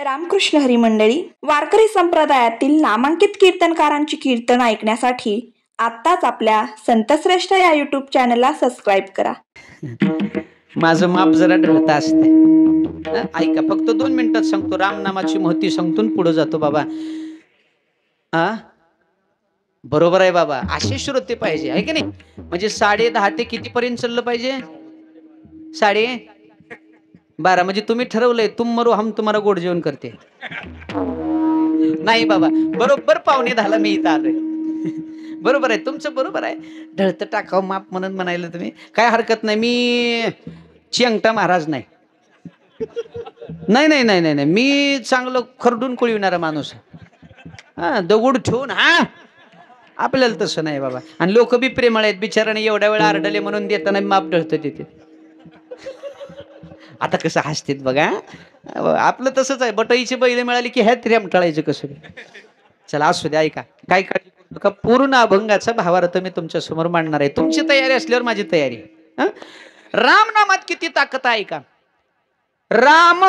रामकृष्ण हरी मंडळी, वारकरी संप्रदायातील नामांकित कीर्तनकारांची कीर्तन ऐकण्यासाठी आत्ताच आपल्या संतश्रेष्ठ या युट्यूब चॅनलला सबस्क्राईब करा. माझं माप जरा ढळत असते. ऐका, फक्त 2 मिनिटात सांगतो. रामनामाची महती सांगतो पुढे जातो बाबा. बरोबर आहे बाबा, असे श्रोते पाहिजे आहे की नाही. म्हणजे 10:30 ते किती पर्यंत चाललं पाहिजे? 12:30. म्हणजे तुम्ही ठरवलंय तुम मरो हम तुम्हाला गोड जेवण करते. नाही बाबा, बरोबर 9:45 मी इथं आलोय. बरोबर आहे तुमचं, बरोबर आहे. ढळत टाकाव माप म्हणून म्हणायला तुम्ही काय हरकत नाही. मी चिंगटा महाराज नाही. नाही नाही नाही नाही नाही मी चांगलं खरडून कुळविणारा माणूस. दगड ठेवून आपल्याला तसं नाही बाबा. आणि लोक बी प्रेमळ आहेत बिचाराने, एवढ्या वेळ आरडले म्हणून देताना माप ढळत देते. आता कसं हसतेत बघा, आपलं तसंच आहे. बटईची बैल मिळाली की ह्यात रेमटाळायचं कसं. चला असू द्या, ऐका. काय का पूर्ण अभंगाचा भावार्थ मी तुमच्या समोर मांडणार आहे. तुमची तयारी असल्यावर माझी तयारी. रामनामात किती ताकद आहे का. राम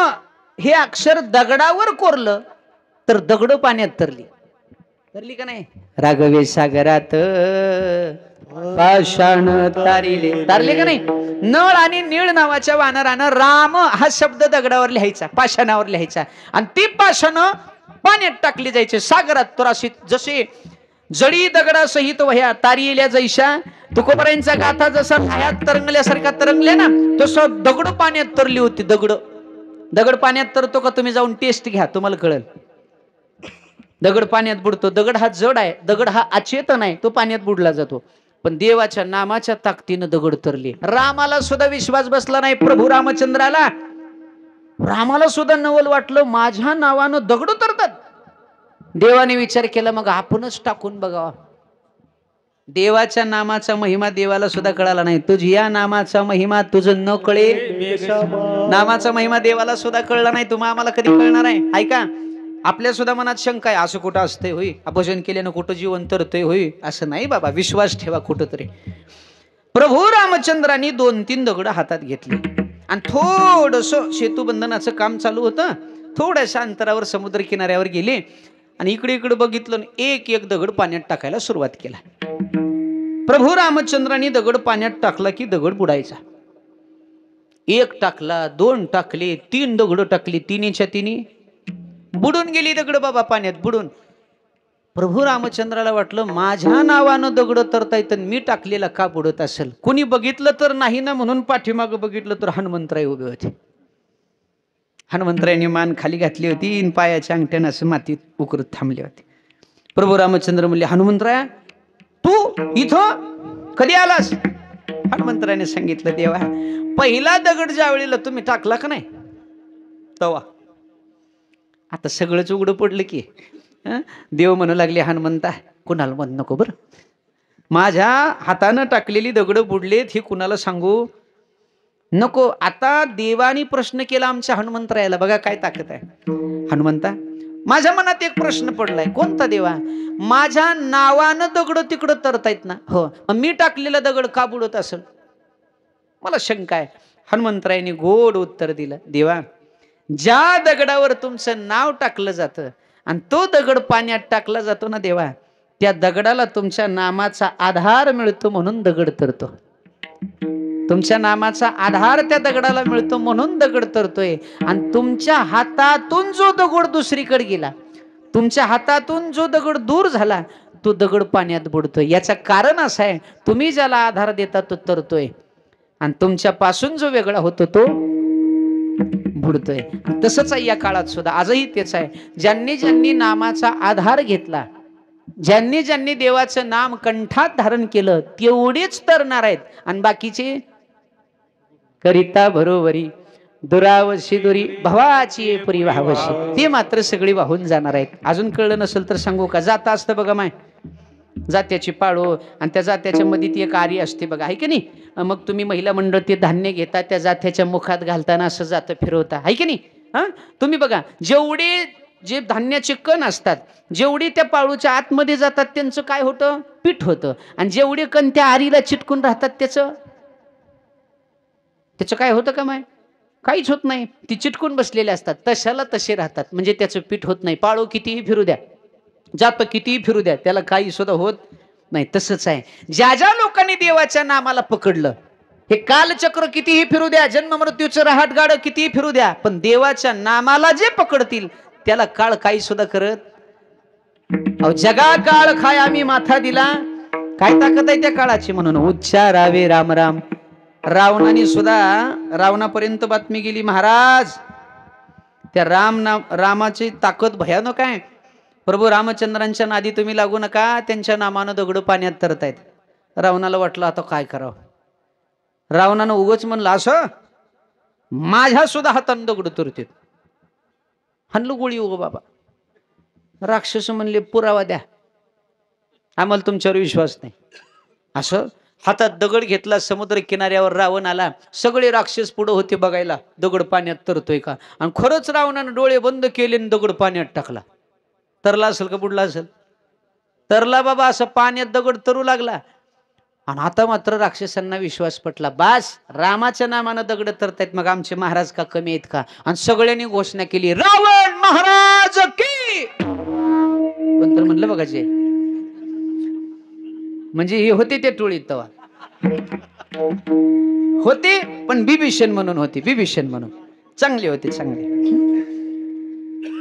हे अक्षर दगडावर कोरलं तर दगड पाण्यात तरली का नाही. राघवे सागरात पाषाण तारले का नाही. नळ आणि नीळ नावाच्या वानरानं राम हा शब्द दगडावर लिहायचा, पाषाणावर लिहायचा, आणि ती पाषाण पाण्यात टाकली जायचे सागरात. तर अशी जसे जडी दगडासहित वह्या तारियल्या जैशा, तुकोबरायांचा गाथा जसा हयात तरंगल्यासारखा तरंगल्या ना, तसं दगड पाण्यात तरली होती. दगड पाण्यात तरतो का तुम्ही जाऊन टेस्ट घ्या, तुम्हाला कळेल. दगड पाण्यात बुडतो. दगड हा जड आहे, दगड हा अचेतन आहे, तो पाण्यात बुडला जातो. पण देवाच्या नामाच्या ताकदीनं दगड तरले. रामाला सुद्धा विश्वास बसला नाही. प्रभू रामचंद्राला, रामाला सुद्धा नवल वाटलं माझ्या नावानं दगड तरतात. देवाने विचार केला मग आपणच टाकून बघावा. देवाच्या नामाचा महिमा देवाला सुद्धा कळाला नाही. तुझ्या नामाचा महिमा तुझं न कळे. नामाचा महिमा देवाला सुद्धा कळला नाही. तुम्हा आम्हाला कधी कळणार आहे. ऐका, आपल्या सुद्धा मनात शंका आहे. असं कुठं असतंय होई, भजन केल्यानं कुठं जीवन तरतय होई. असं नाही बाबा, विश्वास ठेवा कुठं तरी. प्रभू रामचंद्रांनी 2-3 दगड हातात घेतली आणि थोडस सेतुबंधनाचं काम चालू होतं. थोड्याशा अंतरावर समुद्र किनाऱ्यावर गेले आणि इकडे बघितलं, एक दगड पाण्यात टाकायला सुरुवात केला. प्रभू रामचंद्रांनी दगड पाण्यात टाकला की दगड बुडायचा. 1 टाकला, 2 टाकले, 3 दगड टाकली, 3च्या 3 बुडून गेली दगड बाबा, पाण्यात बुडून. प्रभू रामचंद्राला वाटलं माझ्या नावानं दगड तरतायत, मी टाकलेला का बुडत असेल. कुणी बघितलं तर नाही ना म्हणून पाठीमागं बघितलं तर हनुमंतराय उभे होते. हनुमंतरायांनी मान खाली घातली होती, पायाच्या अंगठ्यानं असं मातीत उकरत थांबले होते. प्रभू रामचंद्र म्हणले, हनुमंतराय तू इथं कधी आलास. हनुमंतरायाने सांगितलं, देवा पहिला दगड ज्या वेळेला तुम्ही टाकला का नाही तवा आता सगळंच उघडं पडलं की. देव म्हणू लागले, हनुमंता कुणाला म्हण नको बरं, माझ्या हातानं टाकलेली दगड बुडलेत हे कुणाला सांगू नको. आता देवानी प्रश्न केला आमच्या हनुमंतरायाला, बघा काय ताकद आहे. हनुमंता माझ्या मनात एक प्रश्न पडलाय. कोणता देवा. माझ्या नावानं दगड तिकडं तरतायत ना. हो, मी टाकलेला दगड का बुडत असेल मला शंका आहे. हनुमंतरायाने गोड उत्तर दिलं, देवा ज्या दगडावर तुमचं नाव टाकलं जातं आणि तो दगड पाण्यात टाकला जातो ना देवा, त्या दगडाला तुमच्या नामाचा आधार मिळतो म्हणून दगड तरतो. तुमच्या नामाचा आधार त्या दगडाला मिळतो म्हणून दगड तरतोय. आणि तुमच्या हातातून जो दगड दुसरीकडे गेला, तुमच्या हातातून जो दगड दूर झाला, तो दगड पाण्यात बुडतोय. याचं कारण असं आहे, तुम्ही ज्याला आधार देता तो तरतोय आणि तुमच्यापासून जो वेगळा होतो तो बुडतोय. तसंच आहे या काळात सुद्धा, आजही तेच आहे. ज्यांनी नामाचा आधार घेतला, ज्यांनी देवाचं नाम कंठात धारण केलं, तेवढेच तरणार आहेत. आणि बाकीचे करिता बरोबरी दुरावशी दुरी भवाची पुरी वाहवशी, ते मात्र सगळी वाहून जाणार आहेत. अजून कळलं नसेल तर सांगू का. जाता असतं बघा माय, जात्याची पाळो आणि त्या जात्याच्या मध्ये ती एक आरी असते बघा, आहे की नाही. मग तुम्ही महिला मंडळ ते धान्य घेता, त्या जात्याच्या मुखात घालताना असं जातं फिरवता, आहे की नाही. तुम्ही बघा, जेवढे जे धान्याचे कण असतात, जेवढे त्या पाळूच्या आतमध्ये जातात त्यांचं काय होतं, पीठ होतं. आणि जेवढे कण त्या आरीला चिटकून राहतात त्याचं काय होतं का माय, काहीच होत नाही. ती चिटकून बसलेले असतात, तशाला तसे राहतात. म्हणजे त्याचं पीठ होत नाही. पाळू कितीही फिरू द्या, जातं कितीही फिरू द्या, त्याला काही सुद्धा होत नाही. तसंच आहे, ज्या ज्या लोकांनी देवाच्या नामाला पकडलं, हे कालचक्र कितीही फिरू द्या, जन्म मृत्यूचं रहाटगाडं कितीही फिरू द्या, पण देवाच्या नामाला जे पकडतील त्याला काळ काही सुद्धा करत. अहो जगा काळ खाय आम्ही माथा दिला, काय ताकद आहे त्या काळाची. म्हणून उच्चारावे राम राम. रावणाने सुद्धा, रावणापर्यंत बातमी गेली, महाराज त्या रामाची ताकद भयानक आहे. प्रभू रामचंद्रांच्या नादी तुम्ही लागू नका, त्यांच्या नामानं दगड पाण्यात तरतायत. रावणाला वाटलं आता काय करावं. रावणानं उगच म्हणलं, असं माझ्या सुद्धा हातानं दगड तुरतील. हाणलं गोळी उगो बाबा. राक्षस म्हणले, पुरावा द्या, आम्हाला तुमच्यावर विश्वास नाही. असं हातात दगड घेतला, समुद्र किनाऱ्यावर रावण आला. सगळे राक्षस पुढे होते बघायला दगड पाण्यात तरतोय का. आणि खरंच रावणानं डोळे बंद केले आणि दगड पाण्यात टाकला. तरला असेल का बुडला असेल? तरला बाबा. असं पाण्यात दगड तरू लागला. आणि आता मात्र राक्षसांना विश्वास पटला, बास रामाच्या नामानं दगड तरतायत, मग आमचे महाराज का कमी आहेत का. आणि सगळ्यांनी घोषणा केली, रावण महाराज की. पण तर म्हणलं बघा, जे म्हणजे हे होते ते टोळीत तवा होते, पण बिभीषण म्हणून होते, बिभीषण म्हणून चांगले होते, चांगले.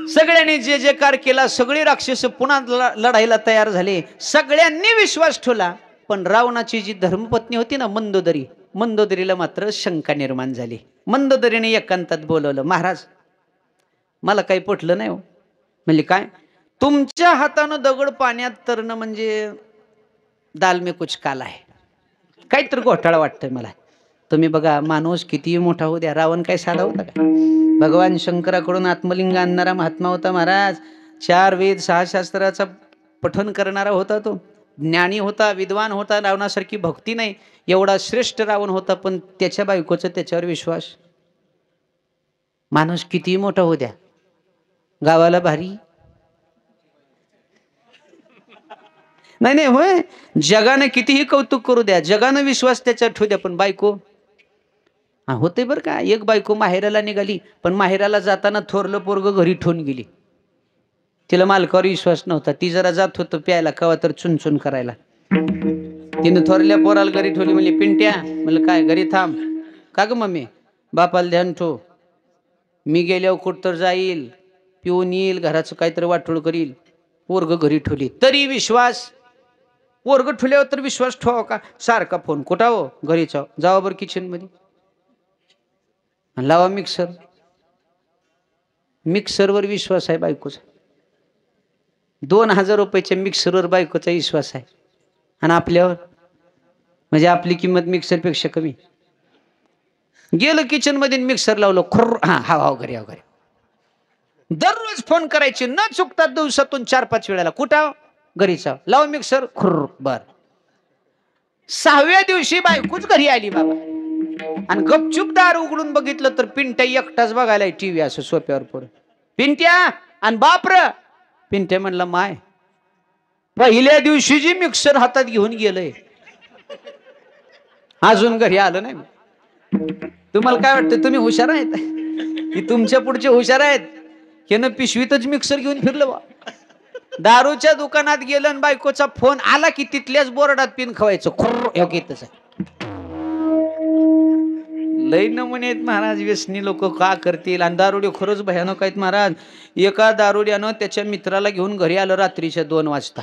सगळ्यांनी जे जे कार केला, सगळे राक्षस पुन्हा लढायला तयार झाले. सगळ्यांनी विश्वास ठेवला. पण रावणाची जी धर्मपत्नी होती ना मंदोदरी, मंदोदरीला मात्र शंका निर्माण झाली. मंदोदरीने एकांतात बोलवलं, महाराज मला काही पटलं नाही हो. म्हणजे काय, तुमच्या हातानं दगड पाण्यात तरणं म्हणजे दाल में कुछ काला आहे, काहीतरी घोटाळा वाटतोय मला. तुम्ही बघा, माणूस कितीही मोठा होऊ द्या, रावण काय साधा होता का. भगवान शंकराकडून आत्मलिंग आणणारा महात्मा होता महाराज. 4 वेद 6 शास्त्राचा पठन करणारा होता तो. ज्ञानी होता, विद्वान होता. रावणासारखी भक्ती नाही, एवढा श्रेष्ठ रावण होता. पण त्याच्या बायकोचा त्याच्यावर विश्वास. माणूस कितीही मोठा होऊ द्या, गावाला भारी नाही. नाही होय, जगाने कितीही कौतुक करू द्या, जगानं विश्वास त्याच्यावर ठेवू द्या, पण बायको होते बरं का. एक बायको माहेराला निघाली, पण माहेराला जाताना थोरलं पोरग घरी ठेवून गेली. तिला मालकावर विश्वास नव्हता. ती जरा जात होतं प्यायला, कवा तर चुनचुन करायला. तिने थोरल्या पोराला घरी ठेवली. म्हणली, पिंट्या, म्हणलं काय घरी थांब. का ग मम्मी? बापाला ध्यान ठेव, मी गेल्यावर कुठ तर जाईल, पिऊन येईल, घराचं काहीतरी वाटोळ करील. पोरग घरी ठेवली तरी विश्वास. पोरग ठेवल्यावर तर विश्वास ठेवा का. सारखा फोन, कुठं हो? घरीच आहो. जावा बरं किचन मध्ये, लावा मिक्सर. मिक्सरवर विश्वास आहे बायकोचा. 2000 रुपयाच्या मिक्सरवर बायकोचा विश्वास आहे. आणि आपल्यावर म्हणजे आपली किंमत मिक्सरपेक्षा कमी. गेलं किचन मध्ये मिक्सर लावलं, खुर, हा घरी घरी. दररोज फोन करायचे न चुकता, दिवसातून 4-5 वेळेला. कुठं? घरीच आहो. लावा मिक्सर, खुर. बर. 6व्या दिवशी बायकोच घरी आली बाबा. आणि गपचूप दार उघडून बघितलं तर पिंट्या एकटाच बघायला टीव्ही असं सोप्यावर पुढे. पिंट्या आणि बापर. पिंट्या म्हणला, माय पहिल्या दिवशी जी मिक्सर हातात घेऊन गेलंय अजून घरी आलं नाही. तुम्हाला काय वाटतं, तुम्ही हुशार आहेत की तुमच्या पुढचे हुशार आहेत? यानं पिशवीतच मिक्सर घेऊन फिरलं बा. दारूच्या दुकानात गेलं आणि बायकोचा फोन आला की तिथल्याच बोर्डात पिन खवायचं, खुर. लय नमुने आहेत महाराज. व्यसनी लोक का करतील. आणि दारुडे खरंच भयानक आहेत महाराज. एका दारुड्यानं त्याच्या मित्राला घेऊन घरी आलं रात्रीच्या 2 वाजता.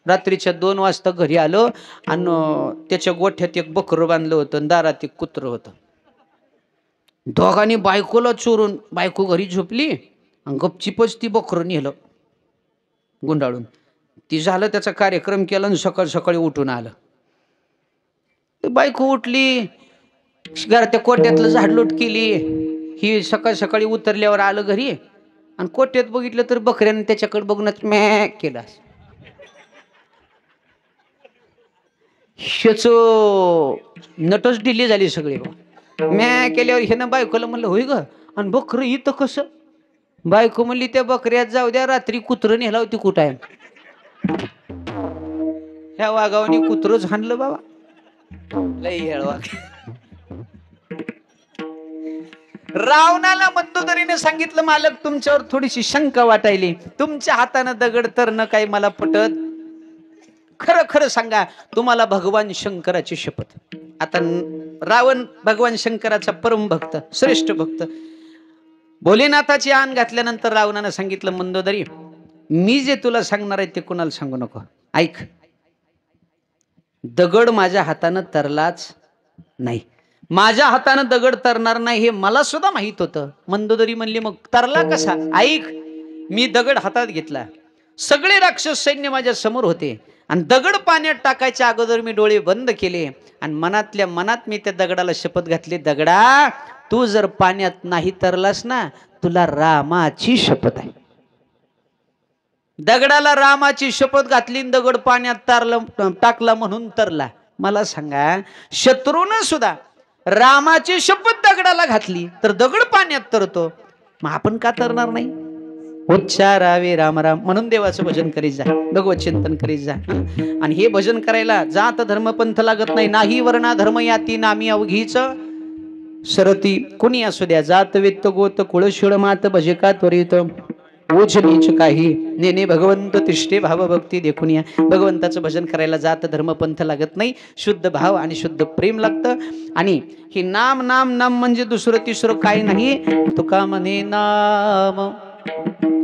रात्रीच्या 2 वाजता घरी आलं आणि त्याच्या गोठ्यात एक बकरं बांधलं होतं आणि दारात एक कुत्रं होतं. दोघांनी बायकोला चोरून, बायको घरी झोपली आणि गपचिपच ती बकरं नेलं गुंडाळून. ती झालं त्याचा कार्यक्रम केला आणि सकाळ सकाळी उठून आलं. बायको उठली, त्या कोट्यातलं झाडलोट केली. ही सकाळ सकाळी उतरल्यावर आलं घरी आणि कोट्यात बघितलं तर बकऱ्यानं त्याच्याकडे बघूनच मॅ केला. ह्याच नटच ढिल्ली झाली सगळी. मॅ केल्यावर ह्यानं बायकोला म्हणलं, होय ग, आणि बकरं इथं कसं? बायको म्हणली, त्या बकऱ्यात जाऊ द्या, रात्री कुत्रं नेला होती. कुठं आहे? ह्या वाघावानी कुत्रंच हाणलं बाबा. लय येळ वाघ. रावणाला मंदोदरीने सांगितलं, मालक तुमच्यावर थोडीशी शंका वाटायली, तुमच्या हातानं दगड तरणं काही मला पटत. खरं खरं सांगा, तुम्हाला भगवान शंकराची शपथ. आता रावण भगवान शंकराचा परम भक्त, श्रेष्ठ भक्त. भोलेनाथाची आण घातल्यानंतर रावणानं सांगितलं, मंदोदरी मी जे तुला सांगणार आहे ते कुणाला सांगू नको. ऐक, दगड माझ्या हातानं तरलाच नाही. माझ्या हातानं दगड तरणार नाही हे मला सुद्धा माहित होतं. मंदोदरी म्हणली, मग तरला कसा? ऐक, मी दगड हातात घेतला, सगळे राक्षस सैन्य माझ्या समोर होते आणि दगड पाण्यात टाकायच्या अगोदर मी डोळे बंद केले आणि मनातल्या मनात मी त्या दगडाला शपथ घातली, दगडा तू जर पाण्यात नाही तरलास ना, तुला रामाची शपथ आहे. दगडाला रामाची शपथ घातली, दगड पाण्यात टाकला म्हणून तरला. मला सांगा, शत्रूनं सुद्धा रामाची शपथ दगडाला घातली तर दगड पाण्यात तरतो, मग आपण का तरणार नाही? उच्चारावे राम राम म्हणून देवाचं भजन करीत जा, भगवत चिंतन करीत जा. आणि हे भजन करायला जात धर्म पंथ लागत नाही. नाही वर्णा धर्म याती नामी अवघीच सरती. कुणी असू द्या, जात वेत्त गोत कुळ शिळ मात भजे का त्वरित ओझ नीच काही नेने भगवंत तिष्ठे भाव भक्ती देखून या. भगवंताचं भजन करायला जात धर्म पंथ लागत नाही, शुद्ध भाव आणि शुद्ध प्रेम लागतं. आणि हे नाम नाम नाम म्हणजे दुसरं तिसरं काही नाही. तुका म्हणे नाम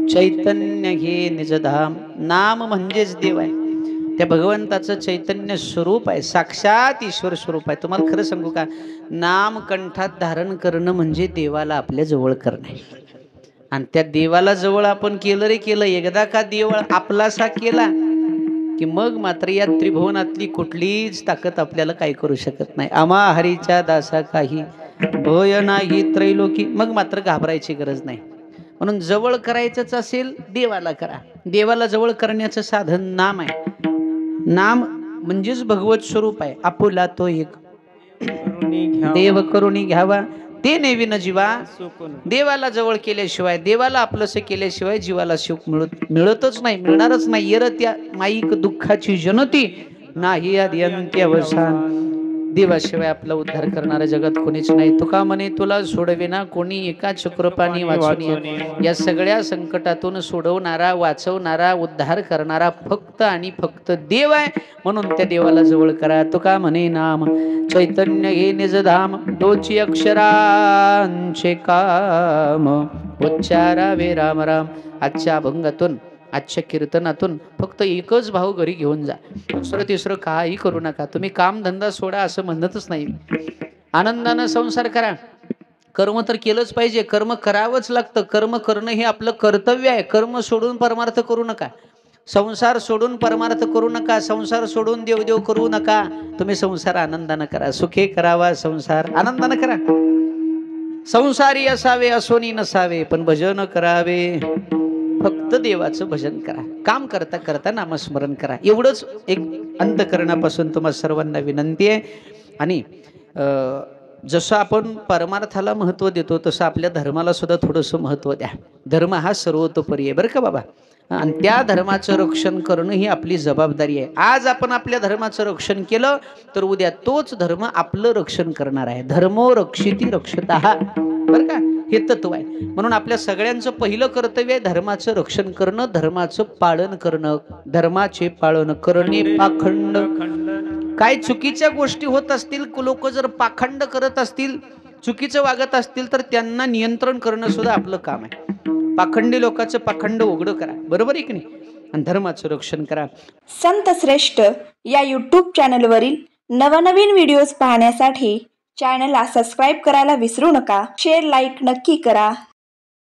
चैतन्य हे निजधाम. नाम म्हणजेच देव आहे, त्या भगवंताचं चैतन्य स्वरूप आहे, साक्षात ईश्वर स्वरूप आहे. तुम्हाला खरं सांगू का, नाम कंठात धारण करणं म्हणजे देवाला आपल्या जवळ करणं. आणि त्या देवाला जवळ आपण केलं रे केलं, एकदा का देव आपलासा केला की मग मात्र या त्रिभुवनातली कुठलीच ताकद आपल्याला काय करू शकत नाही. आम्हा हरीच्या दासा काही भय नाही त्रैलोकी. मग मात्र घाबरायची गरज नाही. म्हणून जवळ करायचंच असेल देवाला करा. देवाला जवळ करण्याचं साधन नाम आहे. नाम म्हणजेच भगवत स्वरूप आहे. आपुला तो एक देव करुणी घ्यावा ते नेविन जीवा. देवाला जवळ केल्याशिवाय, देवाला आपलंसं केल्याशिवाय जीवाला सुख मिळतच नाही, मिळणारच नाही. येर त्या माईक दुःखाची जनती नाही आद्यंती अवसान. देवाशिवाय आपला उद्धार करणारा जगात कोणीच नाही. तुका म्हणे तुला सोडविना कोणी, एका चक्रपाणी वाचून. या सगळ्या संकटातून सोडवणारा, वाचवणारा, उद्धार करणारा फक्त आणि फक्त देव आहे. म्हणून त्या देवाला जवळ करा. तुका म्हणे नाम चैतन्य हे निजधाम, तोची अक्षरांचे काम उच्चारावे राम राम. आजच्या अभंगातून, आजच्या कीर्तनातून फक्त एकच भाव घरी घेऊन जा. दुसरं तिसरं काही करू नका. तुम्ही काम धंदा सोडा असं म्हणतच नाही. आनंदानं संसार करा. कर्म तर केलंच पाहिजे, कर्म करावंच लागतं. कर्म करणं हे आपलं कर्तव्य आहे. कर्म सोडून परमार्थ करू नका. संसार सोडून परमार्थ करू नका. संसार सोडून देवदेव करू नका. तुम्ही संसार आनंदानं करा. सुखे करावा संसार, आनंदानं करा. संसारी असावे असोनी नसावे, पण भजन करावे. फक्त देवाचं भजन करा. काम करता करता नामस्मरण करा. एवढंच एक अंतःकरणापासून तुम्हा सर्वांना विनंती आहे. आणि जसं आपण परमार्थाला महत्त्व देतो तसं आपल्या धर्माला सुद्धा थोडंसं महत्त्व द्या. धर्म हा सर्वतोपरी आहे बरं का बाबा. आणि त्या धर्माचं रक्षण करणं ही आपली जबाबदारी आहे. आज आपण आपल्या धर्माचं रक्षण केलं तर उद्या तोच धर्म आपलं रक्षण करणार आहे. धर्मो रक्षिती रक्षतः, बरं का, हे तत्व आहे. म्हणून आपल्या सगळ्यांचं पहिलं कर्तव्य आहे धर्माचं रक्षण करणं, धर्माचं पालन करणं. धर्माचे पालन करणे पाखंड. काय चुकीच्या गोष्टी होत असतील, लोक जर पाखंड करत असतील, चुकीचं वागत असतील तर त्यांना नियंत्रण करणं सुद्धा आपलं काम आहे. पाखंडी लोकांचं पाखंड उघडं करा, बरोबर आहे की नाही, आणि धर्माचं रक्षण करा. संत श्रेष्ठ या यूट्यूब चॅनलवरील नवनवीन व्हिडिओज पाहण्यासाठी चॅनलला सबस्क्राईब करायला विसरू नका. शेअर, लाईक नक्की करा.